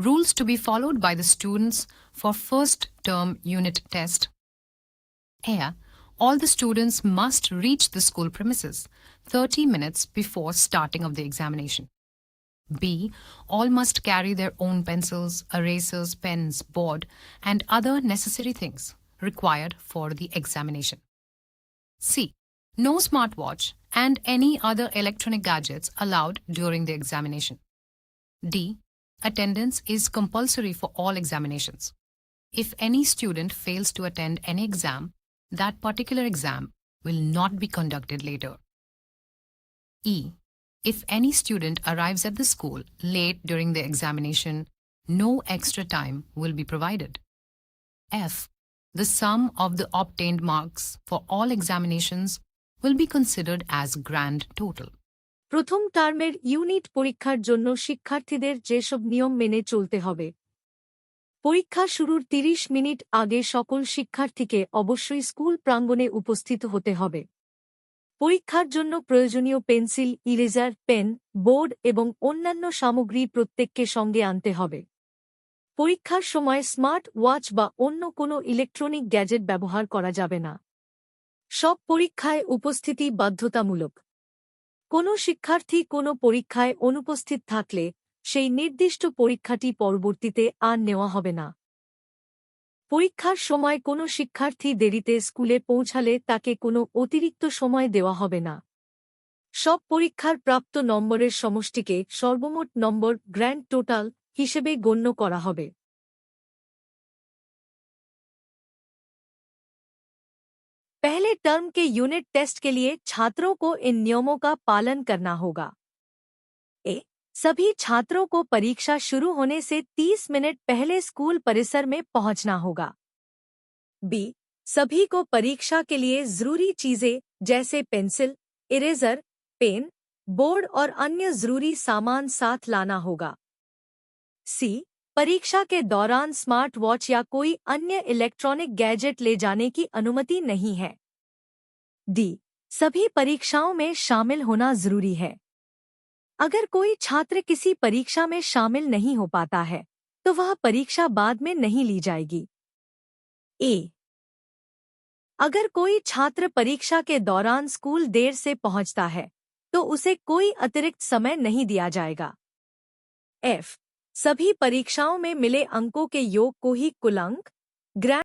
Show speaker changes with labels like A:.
A: Rules to be followed by the students for first term unit test. A. All the students must reach the school premises 30 minutes before starting of the examination. B. All must carry their own pencils, erasers, pens, board, and other necessary things required for the examination. C. No smartwatch and any other electronic gadgets allowed during the examination. D. Attendance is compulsory for all examinations. If any student fails to attend any exam, that particular exam will not be conducted later. E. If any student arrives at the school late during the examination, no extra time will be provided. F. The sum of the obtained marks for all examinations will be considered as grand total.
B: প্রথম টার্মের unit পরীক্ষার জন্য শিক্ষার্থীদের যেসব নিয়ম মেনে চলতে হবে। পরীক্ষা শুরুর ৩০ মিনিট আগে সকল শিক্ষার্থীকে অবশ্যই স্কুল প্রাঙ্গণে উপস্থিত হতে হবে। পরীক্ষার জন্য প্রয়োজনীয় পেন্সিল, ইরেজার, পেন, বোর্ড এবং অন্যান্য সামগ্রী প্রত্যেককে সঙ্গে আনতে হবে। পরীক্ষার সময় স্মার্ট ওয়াচ বা অন্য কোনো ইলেকট্রনিক গ্যাজেট ব্যবহার করা যাবে না। সব পরীক্ষায় উপস্থিতি বাধ্যতামূলক। কোনো শিক্ষার্থী কোনো পরীক্ষায় অনুপস্থিত থাকলে সেই নির্দিষ্ট পরীক্ষাটি পরবর্তীতে আর নেওয়া হবে না। পরীক্ষার সময় কোনো শিক্ষার্থী দেরিতে স্কুলে পৌঁছালে তাকে কোনো অতিরিক্ত সময় দেওয়া হবে না। সব পরীক্ষার প্রাপ্ত নম্বরের সমষ্টিকে সর্বমোট নম্বর গ্র্যান্ড টোটাল হিসেবে গণ্য করা হবে। पहले टर्म के यूनिट टेस्ट के लिए छात्रों को इन नियमों का पालन करना होगा। ए. सभी छात्रों को परीक्षा शुरू होने से 30 मिनट पहले स्कूल परिसर में पहुंचना होगा। बी. सभी को परीक्षा के लिए जरूरी चीजें जैसे पेंसिल, इरेजर, पेन, बोर्ड और अन्य जरूरी सामान साथ लाना होगा। सी. परीक्षा के दौरान स्मार्ट वॉच या कोई अन्य इलेक्ट्रॉनिक गैजेट ले जाने की अनुमति नहीं है। डी. सभी परीक्षाओं में शामिल होना जरूरी है। अगर कोई छात्र किसी परीक्षा में शामिल नहीं हो पाता है तो वह परीक्षा बाद में नहीं ली जाएगी। ए. अगर कोई छात्र परीक्षा के दौरान स्कूल देर से पहुंचता है तो उसे कोई अतिरिक्त समय नहीं दिया जाएगा। एफ. सभी परीक्षाओं में मिले अंकों के योग को ही कुल अंक ग्रैंड